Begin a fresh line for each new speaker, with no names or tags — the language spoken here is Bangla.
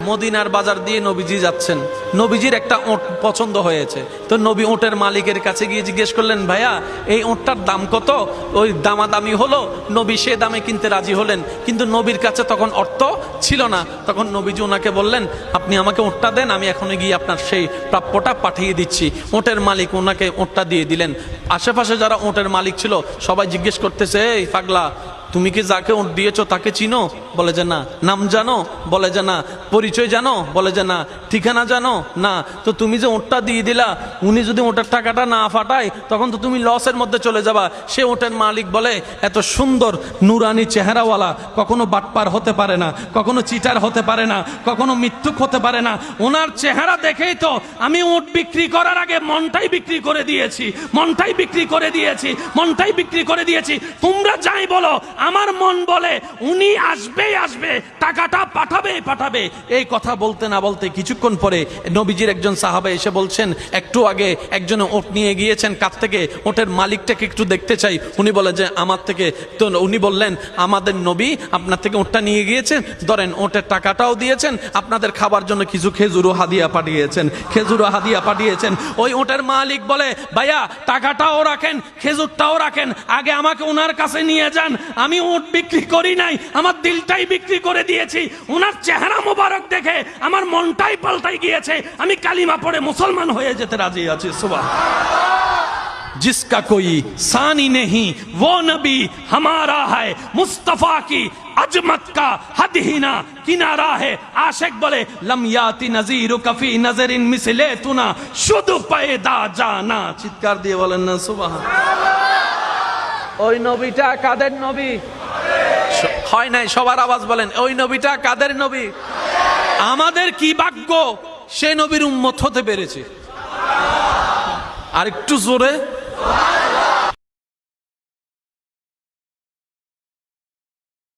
মদিনার বাজার দিয়ে নবীজি যাচ্ছেন, নবীজির একটা ওট পছন্দ হয়েছে। তো নবী ওটের মালিকের কাছে গিয়ে জিজ্ঞেস করলেন, ভাইয়া এই ওটটার দাম কত? ওই দামাদামি হলো, নবী সে দামে কিনতে রাজি হলেন, কিন্তু নবীর কাছে তখন অর্থ ছিল না। তখন নবীজি ওনাকে বললেন, আপনি আমাকে ওটটা দেন, আমি এখনই গিয়ে আপনার সেই প্রাপ্যটা পাঠিয়ে দিচ্ছি। ওটের মালিক ওনাকে ওটটা দিয়ে দিলেন। আশেপাশে যারা ওটের মালিক ছিল সবাই জিজ্ঞেস করতেছে, এই পাগলা, তুমি কি যাকে ওট দিয়েছো তাকে চিনো? বলে যে না। নাম জানো? বলে যে না। পরিচয় জানো? বলে যে না। ঠিকানা জানো? না। তো তুমি যে ওটটা দিয়ে দিলা, উনি যদি ওটার টাকাটা না ফাটায় তখন তো তুমি লসের মধ্যে চলে যাবা। সে ওটের মালিক বলে, এত সুন্দর নুরানি চেহারাওয়ালা কখনো বাটপার হতে পারে না, কখনো চিটার হতে পারে না, কখনো মিথ্যুক হতে পারে না। ওনার চেহারা দেখেই তো আমি ওট বিক্রি করার আগে মনটাই বিক্রি করে দিয়েছি, মনটাই বিক্রি করে দিয়েছি, মনটাই বিক্রি করে দিয়েছি। তোমরা যাই বলো, আমার মন বলে উনি আসবেই আসবে, টাকাটা পাঠাবেই পাঠাবে। এই কথা বলতে না বলতে কিছুক্ষণ পরে নবীজির একজন সাহাবা এসে বলছেন, একটু আগে একজন ওট নিয়ে গিয়েছেন, কাছ থেকে ওটের মালিকটাকে একটু দেখতে চাই। উনি বলে যে আমার থেকে। তো উনি বললেন, আমাদের নবী আপনার থেকে ওটটা নিয়ে গিয়েছেন, ধরেন ওটের টাকাটাও দিয়েছেন, আপনাদের খাবার জন্য কিছু খেজুরও হাদিয়া পাঠিয়েছেন, খেজুরও হাদিয়া পাঠিয়েছেন। ওই ওটের মালিক বলে, ভাইয়া টাকাটাও রাখেন, খেজুরটাও রাখেন, আগে আমাকে ওনার কাছে নিয়ে যান। আমি ওট বিক্রি করি নাই, আমার দিলটাই বিক্রি করে দিয়েছি। ওনার চেহারা মোবারক দেখে আমার মনটাই পাল্টাই গিয়েছে, আমি কালিমা পড়ে মুসলমান হয়ে যেতে রাজি আছি। সুবহানাল্লাহ। जिसका कोई सानी नहीं वो नबी हमारा है, मुस्तफा की अजमत का हद ही ना किनारा है। आशिक बोले, लम याति नजीर कफी नजरिन मिसले तुना शुद्ध पैदा जाना। চিৎকার দিয়ে বলেন না সুবহানাল্লাহ। ওই নবীটা কাদের নবী? হয় নাই, সবার আওয়াজ বলেন, ওই নবীটা কাদের নবী? আমাদের কি ভাগ্য সে নবীর উম্মত হতে পেরেছে। আর একটু জোরে।